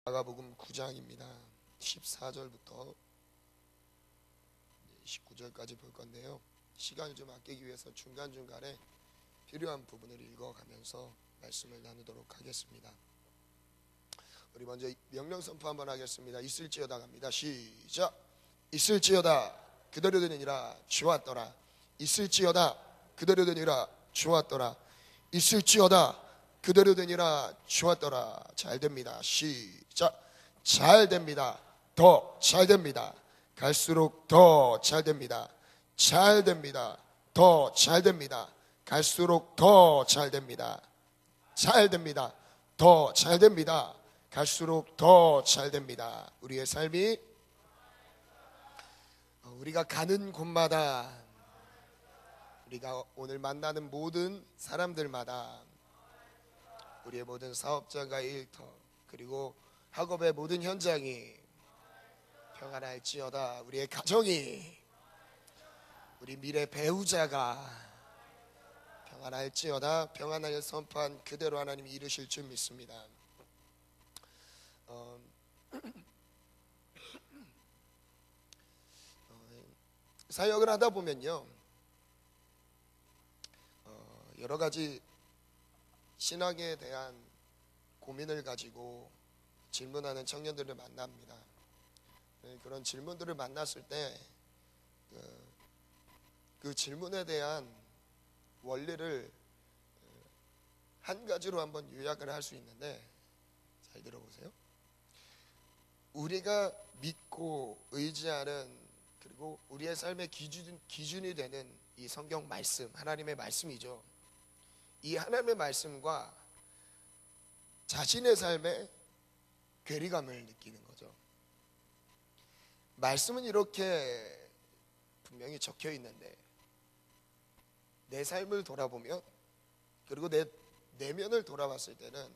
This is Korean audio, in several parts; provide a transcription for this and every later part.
마가복음 9장입니다. 14절부터 19절까지 볼 건데요. 시간을 좀 아끼기 위해서 중간중간에 필요한 부분을 읽어가면서 말씀을 나누도록 하겠습니다. 우리 먼저 명령 선포 한번 하겠습니다. 있을지어다 갑니다. 시작. 있을지어다 그대로 되니라 주었더라. 있을지어다 그대로 되니라 주었더라. 있을지어다 그대로 되니라 주었더라. 잘 됩니다. 시작. 잘 됩니다. 더 잘 됩니다. 갈수록 더 잘 됩니다. 잘 됩니다. 더 잘 됩니다. 갈수록 더 잘 됩니다. 잘 됩니다. 더 잘 됩니다. 갈수록 더 잘 됩니다. 우리의 삶이 우리가 가는 곳마다, 우리가 오늘 만나는 모든 사람들마다, 우리의 모든 사업장과 일터, 그리고 학업의 모든 현장이 평안할지어다. 우리의 가정이, 우리 미래 배우자가 평안할지어다. 평안을 선포한 그대로 하나님이 이루실 줄 믿습니다. 사역을 하다 보면요, 여러 가지 신앙에 대한 고민을 가지고 질문하는 청년들을 만납니다. 그런 질문들을 만났을 때 그 질문에 대한 원리를 한 가지로 한번 요약을 할 수 있는데, 잘 들어보세요. 우리가 믿고 의지하는, 그리고 우리의 삶의 기준이 되는 이 성경 말씀, 하나님의 말씀이죠. 이 하나님의 말씀과 자신의 삶에 괴리감을 느끼는 거죠. 말씀은 이렇게 분명히 적혀 있는데 내 삶을 돌아보면, 그리고 내 내면을 돌아봤을 때는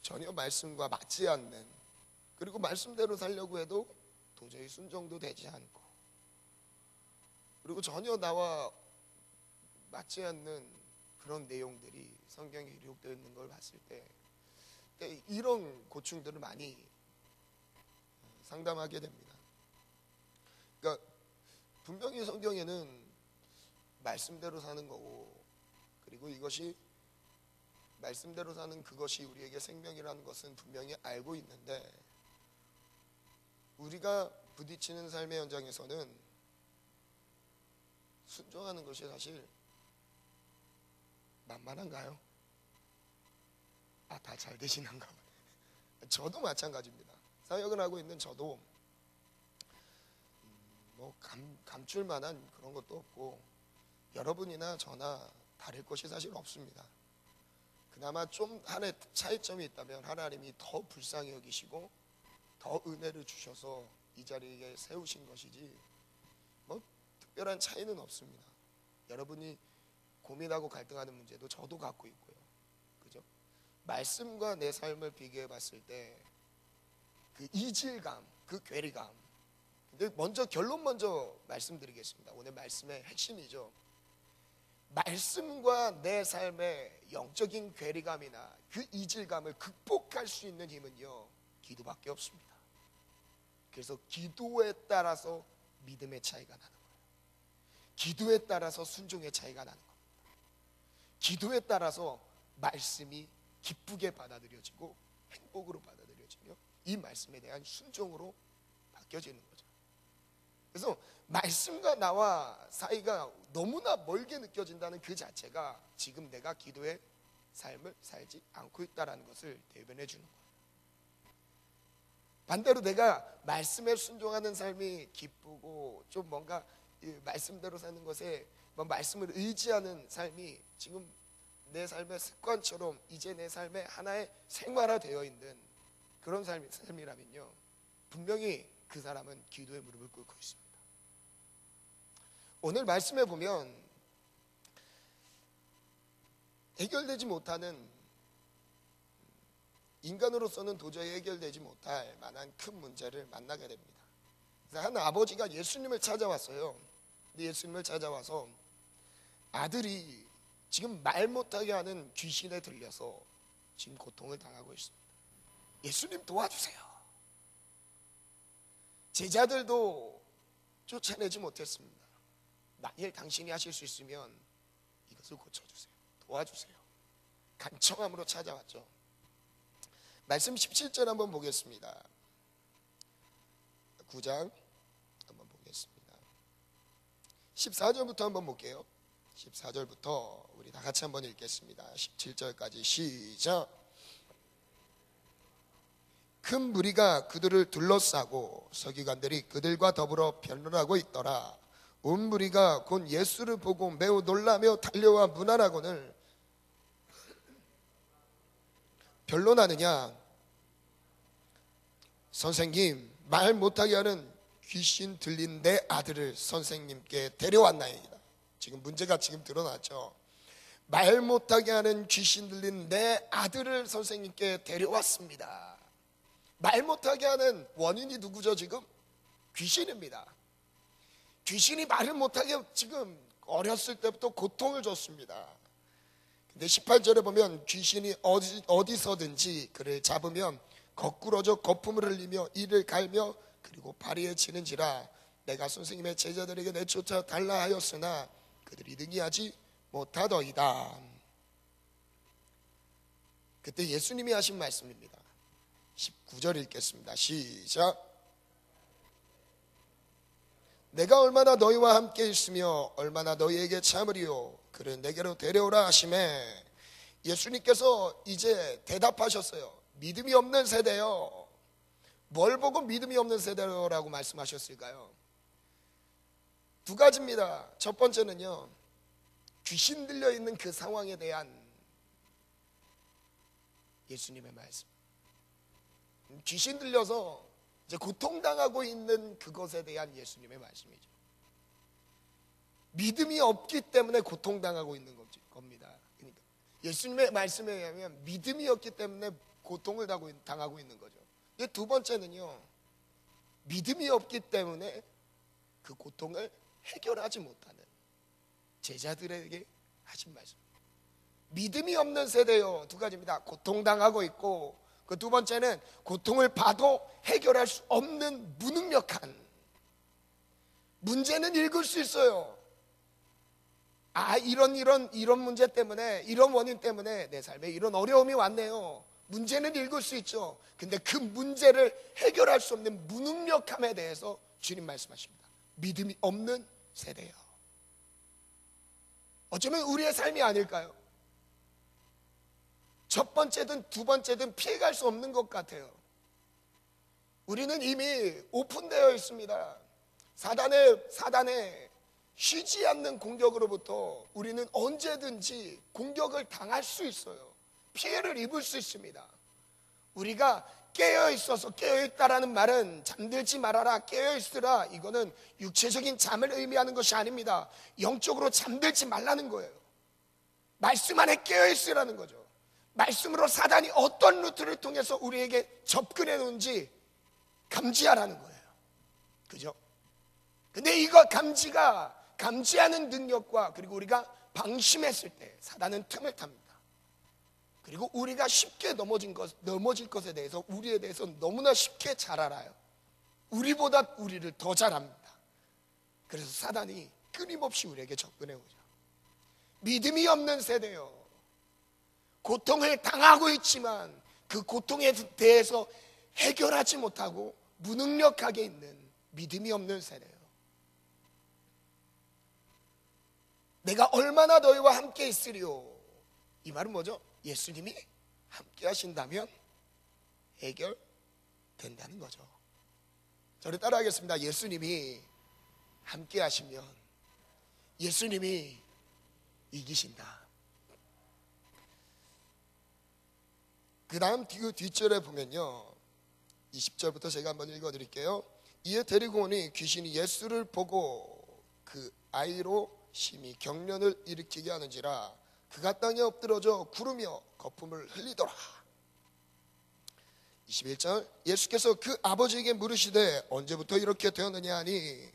전혀 말씀과 맞지 않는, 그리고 말씀대로 살려고 해도 도저히 순종도 되지 않고, 그리고 전혀 나와 맞지 않는 그런 내용들이 성경에 기록되어 있는 걸 봤을 때 이런 고충들을 많이 상담하게 됩니다. 그러니까 분명히 성경에는 말씀대로 사는 거고, 그리고 이것이 말씀대로 사는 그것이 우리에게 생명이라는 것은 분명히 알고 있는데, 우리가 부딪히는 삶의 현장에서는 순종하는 것이 사실 만만한가요? 다 잘 되시는가 봐요. 저도 마찬가지입니다. 사역을 하고 있는 저도 감출 만한 그런 것도 없고, 여러분이나 저나 다를 것이 사실 없습니다. 그나마 좀 하나의 차이점이 있다면 하나님이 더 불쌍히 여기시고 더 은혜를 주셔서 이 자리에 세우신 것이지, 특별한 차이는 없습니다. 여러분이 고민하고 갈등하는 문제도 저도 갖고 있고요. 그죠? 말씀과 내 삶을 비교해 봤을 때 그 이질감, 그 괴리감. 근데 결론 먼저 말씀드리겠습니다. 오늘 말씀의 핵심이죠. 말씀과 내 삶의 영적인 괴리감이나 그 이질감을 극복할 수 있는 힘은요, 기도밖에 없습니다. 그래서 기도에 따라서 믿음의 차이가 나는 거예요. 기도에 따라서 순종의 차이가 나는 겁니다. 기도에 따라서 말씀이 기쁘게 받아들여지고 행복으로 받아들여지며 이 말씀에 대한 순종으로 바뀌어지는 거죠. 그래서 말씀과 나와 사이가 너무나 멀게 느껴진다는 그 자체가 지금 내가 기도의 삶을 살지 않고 있다는 것을 대변해 주는 거예요. 반대로 내가 말씀에 순종하는 삶이 기쁘고 좀 뭔가 말씀대로 사는 것에 말씀을 의지하는 삶이 지금 내 삶의 습관처럼 이제 내 삶의 하나의 생활화되어 있는 그런 삶이라면요, 분명히 그 사람은 기도의 무릎을 꿇고 있습니다. 오늘 말씀에 보면 해결되지 못하는, 인간으로서는 도저히 해결되지 못할 만한 큰 문제를 만나게 됩니다. 그래서 한 아버지가 예수님을 찾아왔어요. 근데 예수님을 찾아와서 아들이 지금 말 못하게 하는 귀신에 들려서 지금 고통을 당하고 있습니다. 예수님 도와주세요. 제자들도 쫓아내지 못했습니다. 만일 당신이 하실 수 있으면 이것을 고쳐주세요, 도와주세요. 간청함으로 찾아왔죠. 말씀 17절 한번 보겠습니다. 9장 한번 보겠습니다. 14절부터 한번 볼게요. 14절부터 우리 다 같이 한번 읽겠습니다. 17절까지 시작. 큰 무리가 그들을 둘러싸고 서기관들이 그들과 더불어 변론하고 있더라. 온 무리가 곧 예수를 보고 매우 놀라며 달려와 문안하거늘 변론하느냐? 선생님, 말 못하게 하는 귀신 들린 내 아들을 선생님께 데려왔나이다. 지금 문제가 지금 드러났죠. 말 못하게 하는 귀신 들린 내 아들을 선생님께 데려왔습니다. 말 못하게 하는 원인이 누구죠? 지금 귀신입니다. 귀신이 말을 못하게 지금 어렸을 때부터 고통을 줬습니다. 근데 18절에 보면 귀신이 어디서든지 그를 잡으면 거꾸러져 거품을 흘리며 이를 갈며 그리고 파리에 치는지라. 내가 선생님의 제자들에게 내쫓아 달라 하였으나 그들이 능히하지 못하더이다. 그때 예수님이 하신 말씀입니다. 19절 읽겠습니다. 시작. 내가 얼마나 너희와 함께 있으며 얼마나 너희에게 참으리요. 그를 내게로 데려오라 하시매. 예수님께서 이제 대답하셨어요. 믿음이 없는 세대요. 뭘 보고 믿음이 없는 세대라고 말씀하셨을까요? 두 가지입니다. 첫 번째는요, 귀신 들려있는 그 상황에 대한 예수님의 말씀. 귀신 들려서 이제 고통당하고 있는 그것에 대한 예수님의 말씀이죠. 믿음이 없기 때문에 고통당하고 있는 겁니다. 그러니까 예수님의 말씀에 의하면 믿음이 없기 때문에 고통을 당하고 있는 거죠. 두 번째는요, 믿음이 없기 때문에 그 고통을 해결하지 못하는 제자들에게 하신 말씀. 믿음이 없는 세대요. 두 가지입니다. 고통당하고 있고, 그 두 번째는 고통을 봐도 해결할 수 없는 무능력한. 문제는 읽을 수 있어요. 이런 문제 때문에, 이런 원인 때문에 내 삶에 이런 어려움이 왔네요. 문제는 읽을 수 있죠. 근데 그 문제를 해결할 수 없는 무능력함에 대해서 주님 말씀하십니다. 믿음이 없는 세대요. 어쩌면 우리의 삶이 아닐까요? 첫 번째든 두 번째든 피해갈 수 없는 것 같아요. 우리는 이미 오픈되어 있습니다. 사단의 쉬지 않는 공격으로부터 우리는 언제든지 공격을 당할 수 있어요. 피해를 입을 수 있습니다. 우리가 깨어있어서, 깨어있다라는 말은 잠들지 말아라, 깨어있으라, 이거는 육체적인 잠을 의미하는 것이 아닙니다. 영적으로 잠들지 말라는 거예요. 말씀 안에 깨어있으라는 거죠. 말씀으로 사단이 어떤 루트를 통해서 우리에게 접근해 놓은지 감지하라는 거예요. 그죠? 근데 이거 감지하는 능력과, 그리고 우리가 방심했을 때 사단은 틈을 탑니다. 그리고 우리가 쉽게 넘어질 것에 대해서, 우리에 대해서 너무나 쉽게 잘 알아요. 우리보다 우리를 더 잘 압니다. 그래서 사단이 끊임없이 우리에게 접근해 오죠. 믿음이 없는 세대요. 고통을 당하고 있지만 그 고통에 대해서 해결하지 못하고 무능력하게 있는 믿음이 없는 세대예요. 내가 얼마나 너희와 함께 있으리요. 이 말은 뭐죠? 예수님이 함께 하신다면 해결된다는 거죠. 저를 따라하겠습니다. 예수님이 함께 하시면 예수님이 이기신다. 그 다음 뒷절에 보면요, 20절부터 제가 한번 읽어드릴게요. 이에 데리고 오니 귀신이 예수를 보고 그 아이로 심히 경련을 일으키게 하는지라. 그가 땅에 엎드러져 구르며 거품을 흘리더라. 21절, 예수께서 그 아버지에게 물으시되 언제부터 이렇게 되었느냐 하니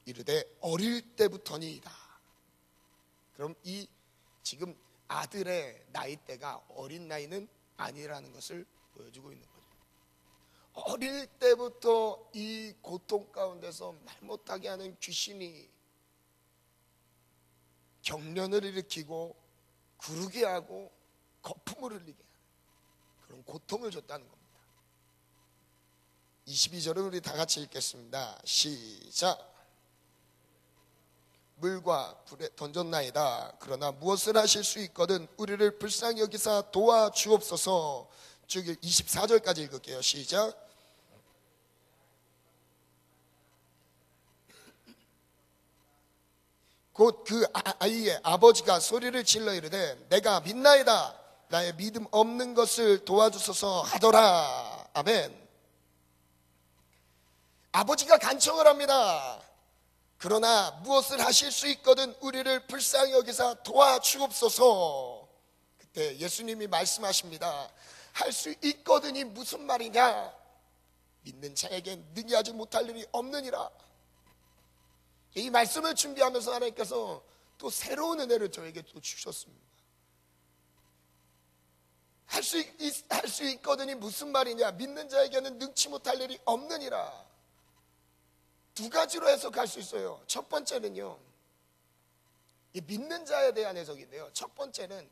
이르되 어릴 때부터니이다. 그럼 이 지금 아들의 나이대가 어린 나이는 아니라는 것을 보여주고 있는 거죠. 어릴 때부터 이 고통 가운데서 말 못하게 하는 귀신이 경련을 일으키고 구르게 하고 거품을 흘리게 하는 그런 고통을 줬다는 겁니다. 22절을 우리 다 같이 읽겠습니다. 시작. 물과 불에 던졌나이다. 그러나 무엇을 하실 수 있거든 우리를 불쌍히 여기사 도와주옵소서. 쭉 24절까지 읽을게요. 시작. 곧 그 아이의 아버지가 소리를 질러 이르되 내가 믿나이다. 나의 믿음 없는 것을 도와주소서 하더라. 아멘. 아버지가 간청을 합니다. 그러나 무엇을 하실 수 있거든 우리를 불쌍히 여기사 도와주옵소서. 그때 예수님이 말씀하십니다. 할 수 있거든이 무슨 말이냐? 믿는 자에겐 능히 하지 못할 일이 없느니라. 이 말씀을 준비하면서 하나님께서 또 새로운 은혜를 저에게 또 주셨습니다. 할 수 있거든이 무슨 말이냐? 믿는 자에게는 능치 못할 일이 없느니라. 두 가지로 해석할 수 있어요. 첫 번째는요, 이 믿는 자에 대한 해석인데요. 첫 번째는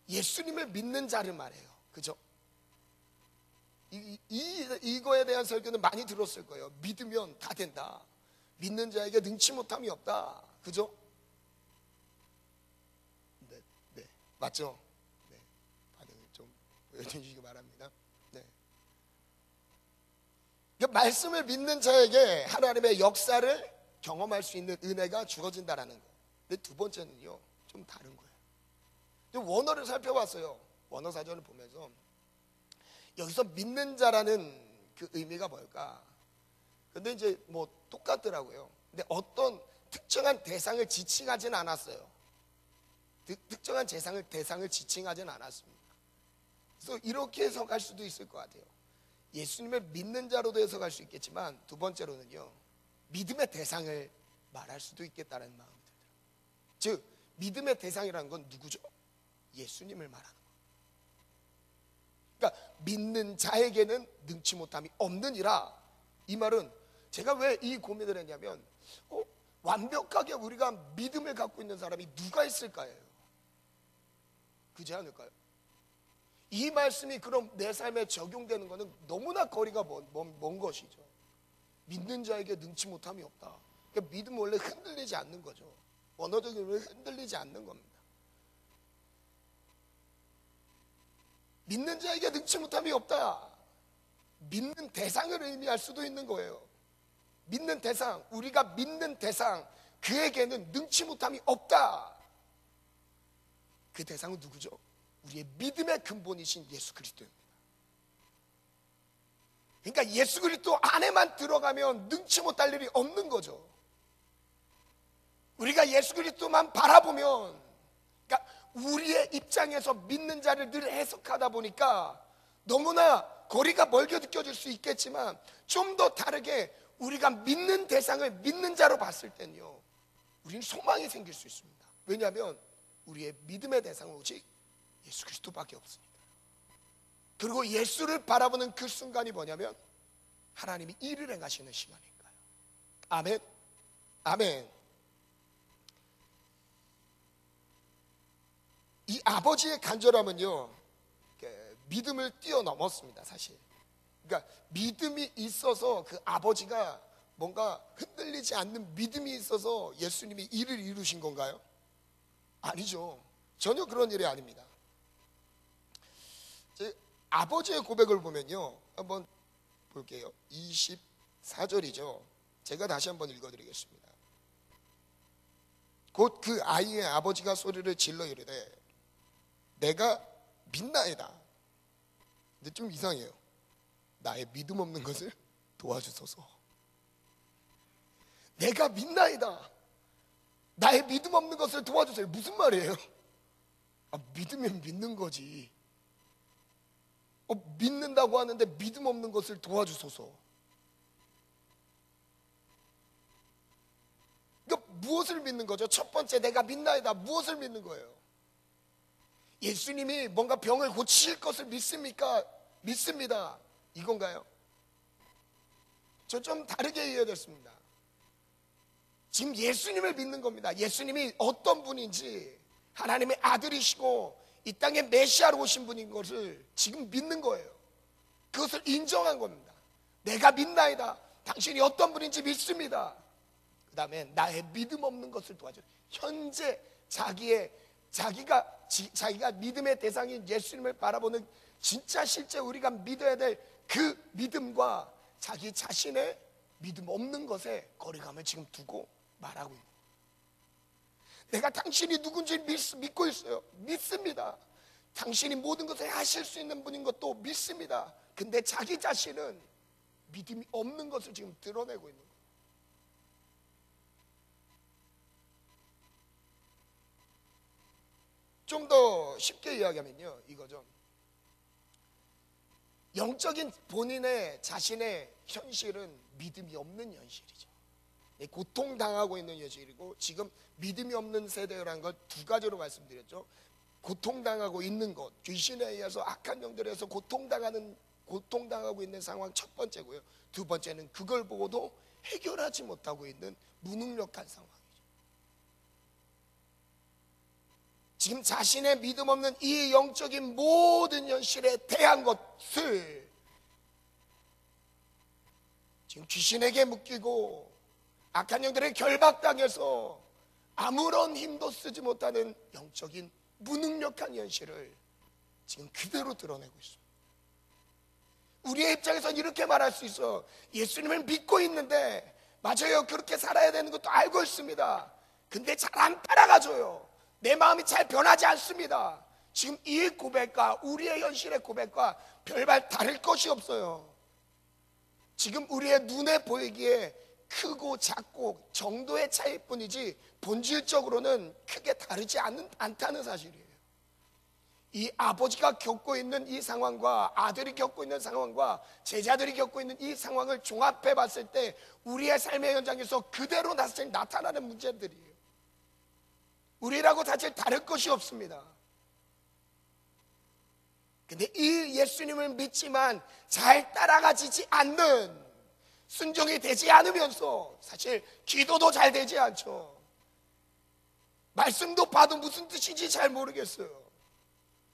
예수님을 믿는 자를 말해요. 그죠? 이거에 대한 설교는 많이 들었을 거예요. 믿으면 다 된다. 믿는 자에게 능치 못함이 없다. 그죠? 네, 맞죠? 네, 반응을 좀 보여주시기 바랍니다. 네. 말씀을 믿는 자에게 하나님의 역사를 경험할 수 있는 은혜가 주어진다라는 거. 근데 두 번째는요, 좀 다른 거예요. 원어를 살펴봤어요. 원어 사전을 보면서 여기서 믿는 자라는 그 의미가 뭘까? 근데 이제 뭐 똑같더라고요. 근데 어떤 특정한 대상을 지칭하진 않았어요. 특정한 대상을 지칭하진 않았습니다. 그래서 이렇게 해석할 수도 있을 것 같아요. 예수님을 믿는 자로도 해석할 수 있겠지만 두 번째로는요, 믿음의 대상을 말할 수도 있겠다는 마음이 들더라고요. 즉 믿음의 대상이라는 건 누구죠? 예수님을 말하는 거예요. 그러니까 믿는 자에게는 능치 못함이 없느니라. 이 말은 제가 왜 이 고민을 했냐면 완벽하게 우리가 믿음을 갖고 있는 사람이 누가 있을까요? 그렇지 않을까요? 이 말씀이 그럼 내 삶에 적용되는 것은 너무나 거리가 먼 것이죠. 믿는 자에게 능치 못함이 없다. 그러니까 믿음은 원래 흔들리지 않는 거죠. 언어적으로 흔들리지 않는 겁니다. 믿는 자에게 능치 못함이 없다. 믿는 대상을 의미할 수도 있는 거예요. 믿는 대상, 우리가 믿는 대상, 그에게는 능치 못함이 없다. 그 대상은 누구죠? 우리의 믿음의 근본이신 예수 그리스도입니다. 그러니까 예수 그리스도 안에만 들어가면 능치 못할 일이 없는 거죠. 우리가 예수 그리스도만 바라보면, 그러니까 우리의 입장에서 믿는 자를 늘 해석하다 보니까 너무나 거리가 멀게 느껴질 수 있겠지만 좀 더 다르게 우리가 믿는 대상을 믿는 자로 봤을 때는요, 우리는 소망이 생길 수 있습니다. 왜냐하면 우리의 믿음의 대상은 오직 예수 그리스도밖에 없으니까. 그리고 예수를 바라보는 그 순간이 뭐냐면 하나님이 일을 행하시는 시간이니까요. 아멘. 아멘. 이 아버지의 간절함은요, 믿음을 뛰어넘었습니다. 사실. 그러니까 믿음이 있어서 그 아버지가 뭔가 흔들리지 않는 믿음이 있어서 예수님이 일을 이루신 건가요? 아니죠. 전혀 그런 일이 아닙니다. 아버지의 고백을 보면요, 한번 볼게요. 24절이죠. 제가 다시 한번 읽어드리겠습니다. 곧 그 아이의 아버지가 소리를 질러 이르되 내가 믿나이다. 근데 좀 이상해요. 나의 믿음 없는 것을 도와주소서. 내가 믿나이다. 나의 믿음 없는 것을 도와주세요. 무슨 말이에요? 믿으면 믿는 거지. 믿는다고 하는데 믿음 없는 것을 도와주소서. 그러니까 무엇을 믿는 거죠? 첫 번째, 내가 믿나이다. 무엇을 믿는 거예요? 예수님이 뭔가 병을 고치실 것을 믿습니까? 믿습니다. 이건가요? 저 좀 다르게 이해됐습니다. 지금 예수님을 믿는 겁니다. 예수님이 어떤 분인지, 하나님의 아들이시고 이 땅에 메시아로 오신 분인 것을 지금 믿는 거예요. 그것을 인정한 겁니다. 내가 믿나이다. 당신이 어떤 분인지 믿습니다. 그 다음에 나의 믿음 없는 것을 도와줘. 현재 자기가 믿음의 대상인 예수님을 바라보는 진짜 실제 우리가 믿어야 될 그 믿음과 자기 자신의 믿음 없는 것에 거리감을 지금 두고 말하고 있는 거예요. 내가 당신이 누군지 믿고 있어요. 믿습니다. 당신이 모든 것을 하실 수 있는 분인 것도 믿습니다. 근데 자기 자신은 믿음이 없는 것을 지금 드러내고 있는 거예요. 좀 더 쉽게 이야기하면요, 이거죠. 영적인 본인의 자신의 현실은 믿음이 없는 현실이죠. 고통당하고 있는 현실이고, 지금 믿음이 없는 세대라는 걸 두 가지로 말씀드렸죠. 고통당하고 있는 것, 귀신에 의해서 악한 영들에서 고통당하고 있는 상황 첫 번째고요. 두 번째는 그걸 보고도 해결하지 못하고 있는 무능력한 상황이죠. 지금 자신의 믿음 없는 이 영적인 모든 현실에 대한 것을 지금 귀신에게 묶이고 악한 영들의 결박당해서 아무런 힘도 쓰지 못하는 영적인 무능력한 현실을 지금 그대로 드러내고 있습니다. 우리의 입장에서는 이렇게 말할 수 있어. 예수님을 믿고 있는데, 맞아요, 그렇게 살아야 되는 것도 알고 있습니다. 근데 잘 안 따라가줘요. 내 마음이 잘 변하지 않습니다. 지금 이 고백과 우리의 현실의 고백과 별반 다를 것이 없어요. 지금 우리의 눈에 보이기에 크고 작고 정도의 차이뿐이지 본질적으로는 크게 다르지 않다는 사실이에요. 이 아버지가 겪고 있는 이 상황과 아들이 겪고 있는 상황과 제자들이 겪고 있는 이 상황을 종합해 봤을 때 우리의 삶의 현장에서 그대로 나타나는 문제들이에요. 우리라고 사실 다를 것이 없습니다. 근데 이 예수님을 믿지만 잘 따라가지지 않는, 순종이 되지 않으면서 사실 기도도 잘 되지 않죠. 말씀도 봐도 무슨 뜻인지 잘 모르겠어요.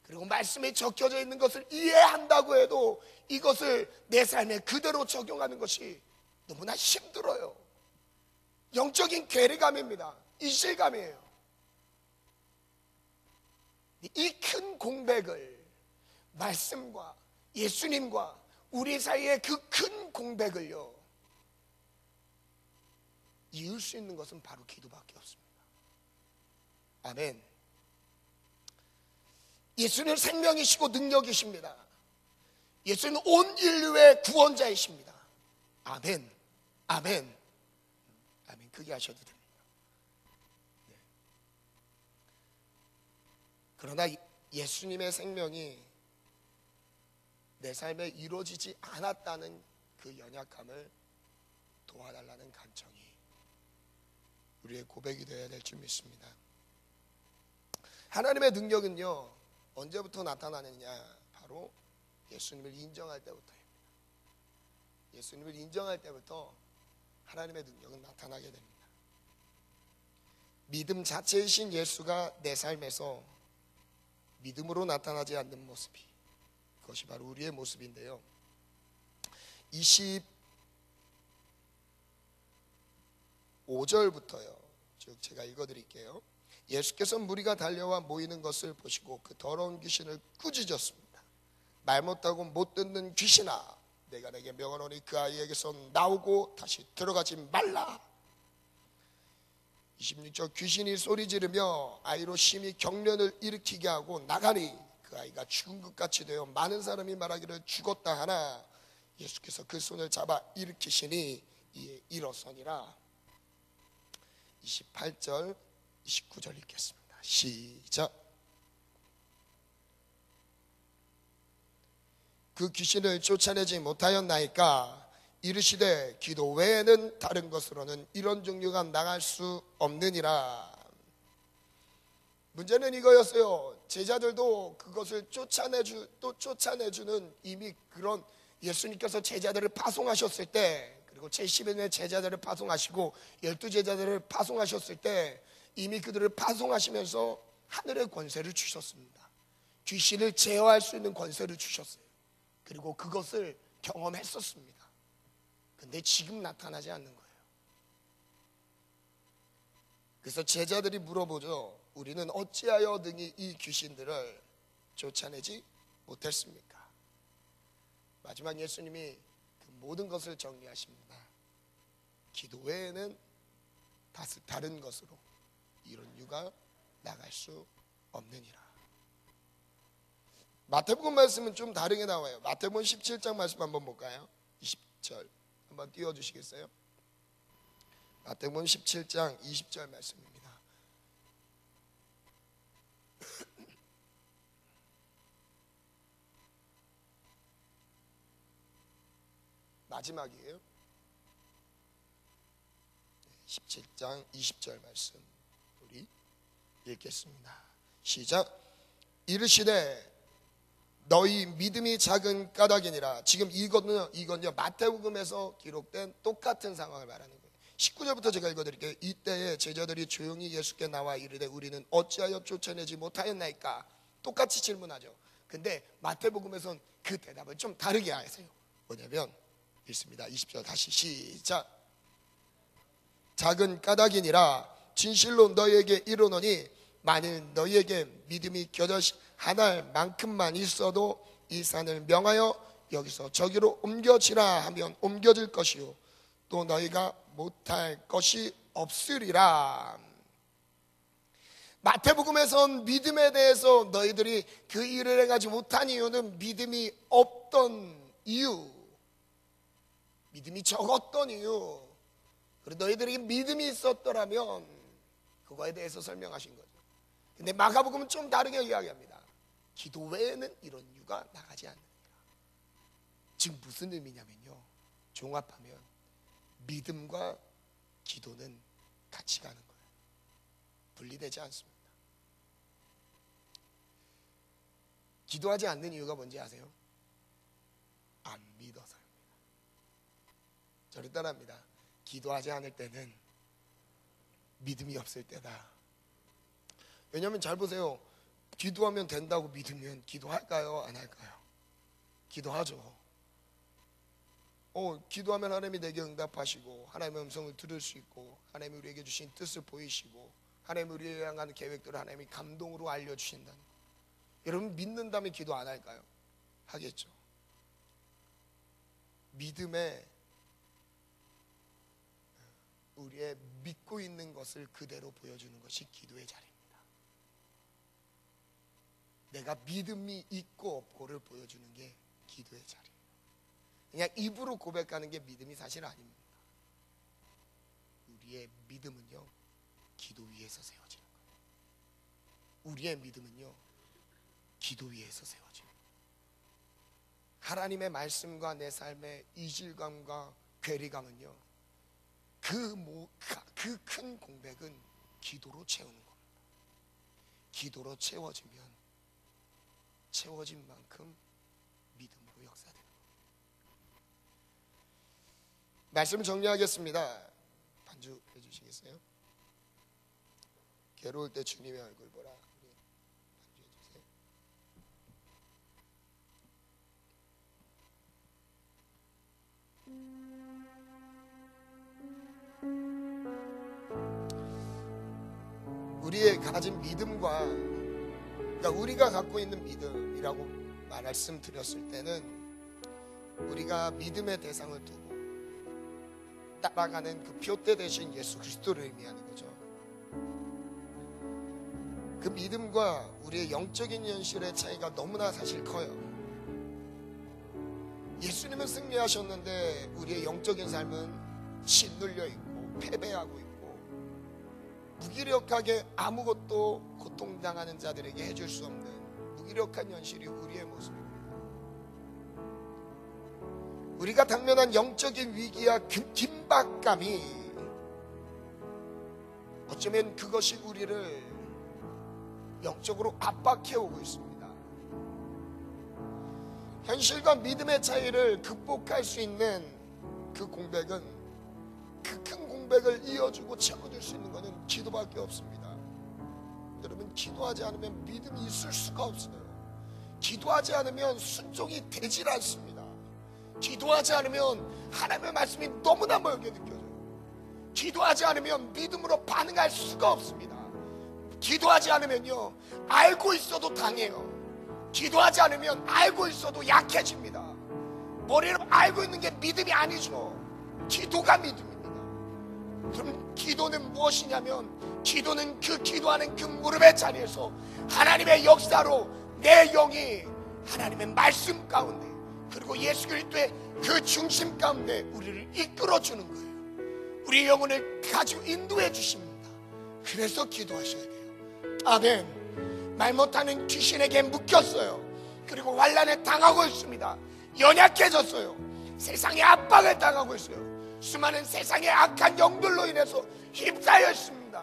그리고 말씀에 적혀져 있는 것을 이해한다고 해도 이것을 내 삶에 그대로 적용하는 것이 너무나 힘들어요. 영적인 괴리감입니다. 이실감이에요. 이 큰 공백을, 말씀과 예수님과 우리 사이의 그 큰 공백을요, 이을 수 있는 것은 바로 기도밖에 없습니다. 아멘. 예수는 생명이시고 능력이십니다. 예수는 온 인류의 구원자이십니다. 아멘. 아멘. 아멘. 그게 하셔도 됩니다. 네. 그러나 예수님의 생명이 내 삶에 이루어지지 않았다는 그 연약함을 도와달라는 간청이 우리의 고백이 되어야 될 줄 믿습니다. 하나님의 능력은요, 언제부터 나타나느냐? 바로 예수님을 인정할 때부터입니다. 예수님을 인정할 때부터 하나님의 능력은 나타나게 됩니다. 믿음 자체이신 예수가 내 삶에서 믿음으로 나타나지 않는 모습이, 그것이 바로 우리의 모습인데요. 25절부터요. 즉 제가 읽어드릴게요. 예수께서 무리가 달려와 모이는 것을 보시고 그 더러운 귀신을 꾸짖었습니다. 말 못하고 못 듣는 귀신아, 내가 내게 명하노니 그 아이에게서 나오고 다시 들어가지 말라. 26절, 귀신이 소리 지르며 아이로 심히 경련을 일으키게 하고 나가니 그 아이가 죽은 것 같이 되어 많은 사람이 말하기를 죽었다 하나 예수께서 그 손을 잡아 일으키시니 이에 일어서니라. 28절 29절 읽겠습니다. 시작. 그 귀신을 쫓아내지 못하였나이까 이르시되 기도 외에는 다른 것으로는 이런 종류가 나갈 수 없느니라. 문제는 이거였어요. 제자들도 그것을 쫓아내주는 이미 그런 예수님께서 제자들을 파송하셨을 때, 그리고 제11의 제자들을 파송하시고 12제자들을 파송하셨을 때 이미 그들을 파송하시면서 하늘의 권세를 주셨습니다. 귀신을 제어할 수 있는 권세를 주셨어요. 그리고 그것을 경험했었습니다. 근데 지금 나타나지 않는 거예요. 그래서 제자들이 물어보죠. 우리는 어찌하여 능히 이 귀신들을 쫓아내지 못했습니까? 마지막 예수님이 그 모든 것을 정리하십니다. 기도 외에는 다른 것으로 이런 유가 나갈 수 없느니라. 마태복음 말씀은 좀 다르게 나와요. 마태복음 17장 말씀 한번 볼까요? 20절 한번 띄워주시겠어요? 마태복음 17장 20절 말씀입니다. 마지막이에요. 17장 20절 말씀 우리 읽겠습니다. 시작. 이르시되 너희 믿음이 작은 까닭이니라. 지금 이건요 마태복음에서 기록된 똑같은 상황을 말하는 거예요. 19절부터 제가 읽어드릴게요. 이때에 제자들이 조용히 예수께 나와 이르되 우리는 어찌하여 쫓아내지 못하였나이까. 똑같이 질문하죠. 근데 마태복음에서는 그 대답을 좀 다르게 하세요. 뭐냐면 읽습니다. 20절 다시 시작. 작은 까닭이니라. 진실로 너희에게 이르노니 만일 너희에게 믿음이 겨자씨 한 알만큼만 있어도 이 산을 명하여 여기서 저기로 옮겨지라 하면 옮겨질 것이요 또 너희가 못할 것이 없으리라. 마태복음에선 믿음에 대해서 너희들이 그 일을 해가지 못한 이유는 믿음이 없던 이유, 믿음이 적었던 이유, 그리고 너희들에게 믿음이 있었더라면 그거에 대해서 설명하신 거죠. 근데 마가복음은 좀 다르게 이야기합니다. 기도 외에는 이런 이유가 나가지 않는다. 지금 무슨 의미냐면요, 종합하면 믿음과 기도는 같이 가는 거예요. 분리되지 않습니다. 기도하지 않는 이유가 뭔지 아세요? 안 믿어서입니다. 저를 따라합니다. 기도하지 않을 때는 믿음이 없을 때다. 왜냐하면 잘 보세요. 기도하면 된다고 믿으면 기도할까요? 안 할까요? 기도하죠. 기도하면 하나님이 내게 응답하시고 하나님의 음성을 들을 수 있고 하나님이 우리에게 주신 뜻을 보이시고 하나님이 우리에 향한 계획들을 하나님이 감동으로 알려주신다는 거. 여러분 믿는다면 기도 안 할까요? 하겠죠. 믿음에 우리의 믿고 있는 것을 그대로 보여주는 것이 기도의 자리입니다. 내가 믿음이 있고 없고를 보여주는 게 기도의 자리예요. 그냥 입으로 고백하는 게 믿음이 사실 아닙니다. 우리의 믿음은요 기도 위에서 세워지는 거예요. 우리의 믿음은요 기도 위에서 세워집니다. 하나님의 말씀과 내 삶의 이질감과 괴리감은요 그 큰 공백은 기도로 채우는 겁니다. 기도로 채워지면 채워진 만큼 믿음으로 역사되는 겁니다. 말씀 정리하겠습니다. 반주 해주시겠어요? 괴로울 때 주님의 얼굴 보라. 반주 해주세요. 우리의 가진 믿음과 그러니까 우리가 갖고 있는 믿음이라고 말씀드렸을 때는 우리가 믿음의 대상을 두고 따라가는 그 표대 되신 예수 그리스도를 의미하는 거죠. 그 믿음과 우리의 영적인 현실의 차이가 너무나 사실 커요. 예수님은 승리하셨는데 우리의 영적인 삶은 짓눌려 있고 패배하고 있고 무기력하게 아무것도 고통당하는 자들에게 해줄 수 없는 무기력한 현실이 우리의 모습입니다. 우리가 당면한 영적인 위기와 긴박감이 어쩌면 그것이 우리를 영적으로 압박해오고 있습니다. 현실과 믿음의 차이를 극복할 수 있는 그 공백은, 그 큰 공백을 이어주고 채워줄 수 있는 것은 기도밖에 없습니다. 여러분, 기도하지 않으면 믿음이 있을 수가 없어요. 기도하지 않으면 순종이 되질 않습니다. 기도하지 않으면 하나님의 말씀이 너무나 멀게 느껴져요. 기도하지 않으면 믿음으로 반응할 수가 없습니다. 기도하지 않으면요, 알고 있어도 당해요. 기도하지 않으면 알고 있어도 약해집니다. 머리로 알고 있는 게 믿음이 아니죠. 기도가 믿음입니다. 그럼 기도는 무엇이냐면, 기도는 그 기도하는 그 무릎의 자리에서 하나님의 역사로 내 영이 하나님의 말씀 가운데, 그리고 예수 그리스도의 그 중심 가운데 우리를 이끌어주는 거예요. 우리 영혼을 가지고 인도해 주십니다. 그래서 기도하셔야 돼요. 아멘. 말 못하는 귀신에게 묶였어요. 그리고 환난에 당하고 있습니다. 연약해졌어요. 세상의 압박을 당하고 있어요. 수많은 세상의 악한 영들로 인해서 휩싸여 있습니다.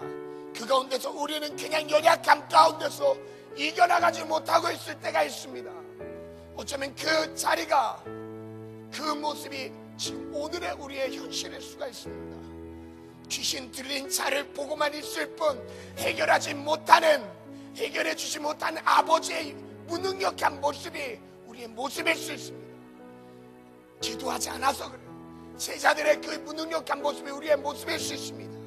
그 가운데서 우리는 그냥 연약함 가운데서 이겨나가지 못하고 있을 때가 있습니다. 어쩌면 그 자리가, 그 모습이 지금 오늘의 우리의 현실일 수가 있습니다. 귀신 들린 자를 보고만 있을 뿐 해결하지 못하는, 해결해 주지 못하는 아버지의 무능력한 모습이 우리의 모습일 수 있습니다. 기도하지 않아서 그래요. 제자들의 그 무능력한 모습이 우리의 모습일 수 있습니다.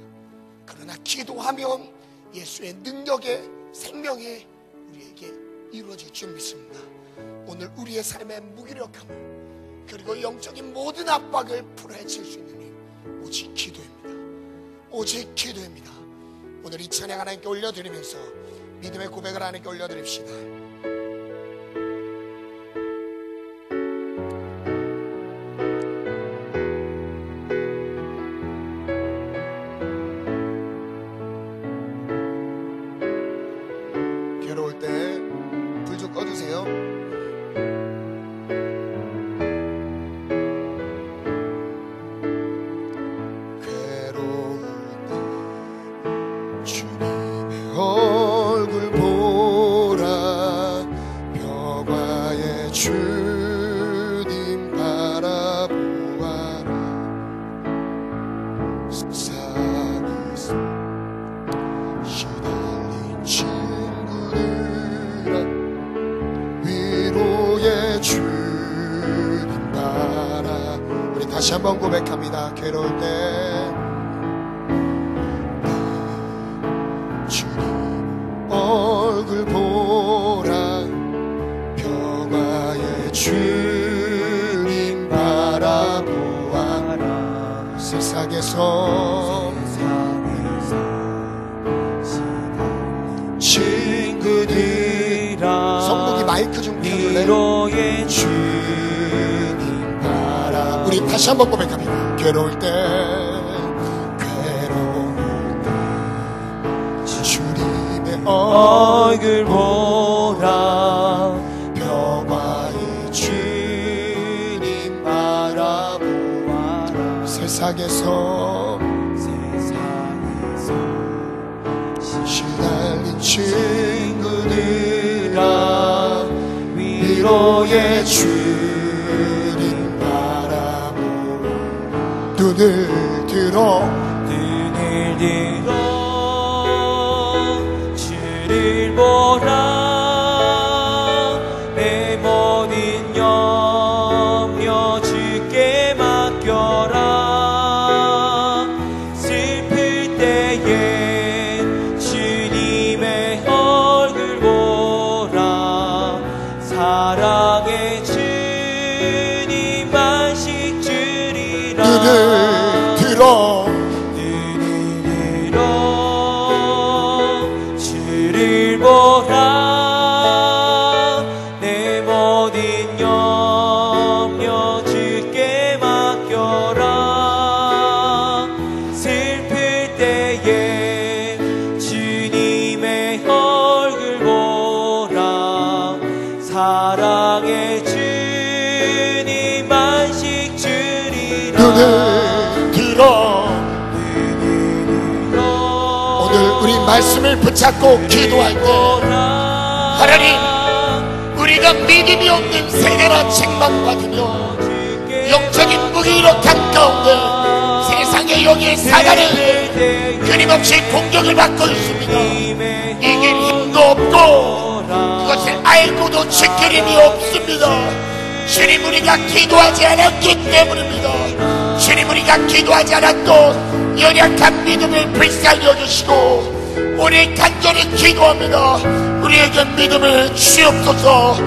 그러나 기도하면 예수의 능력의 생명이 우리에게 이루어질 줄 믿습니다. 오늘 우리의 삶의 무기력함을, 그리고 영적인 모든 압박을 풀어헤칠 수 있는 힘, 오직 기도입니다. 오직 기도입니다. 오늘 이 찬양 하나님께 올려드리면서 믿음의 고백을 하나님께 올려드립시다. 괴로울 때 불 좀 꺼주세요. 얼굴 보라, 벽화에 주님 바라보아라. 세상에서 시달린 친구들아, 위로의 주님 바라. 우리 다시 한번 고백합니다. 괴로울 때 얼굴 보라, 평화의 주님 바라보아라. 세상에서 친구들아, 성국이 마이크 좀 켜줄래? 위로의 주님 바라. 우리 다시 한번 고백합니다. 괴로울 때, 얼굴 보라, 평화의 주님 바라보아라. 세상에서 시달린 친구들아, 위로의 주님 바라보아라. 눈을 들어 주를 보라, 내 모든 염려 주께 맡겨라. 슬플 때에 주님의 얼굴 보라, 사랑의 주님 안식 주리라. 눈을 들어 보라, 내 모든 염려 주께 맡겨라. 슬플 때에 주님의 얼굴 보라, 사랑의 주님 안식 주리라. 눈을 들어 우리 말씀을 붙잡고 기도할 때, 하나님, 우리가 믿음이 없는 세대라 책망받으며 영적인 무기 이렇한 가운데 세상의 여기에 사단은 끊임없이 공격을 받고 있습니다. 이길 힘도 없고 그것을 알고도 지킬 힘이 없습니다. 주님, 우리가 기도하지 않았기 때문입니다. 주님, 우리가 기도하지 않았던 연약한 믿음을 불쌍히 여기시고 우리 간절히 기도합니다. 우리에게 믿음을 주옵소서.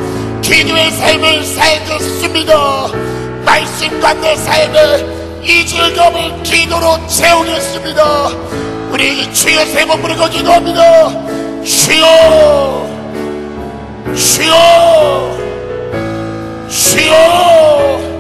기도의 삶을 살겠습니다. 말씀과 내 삶에 이 즐거움을 기도로 채우겠습니다. 우리 주여 세 번 부르고 기도합니다. 주여, 주여, 주여.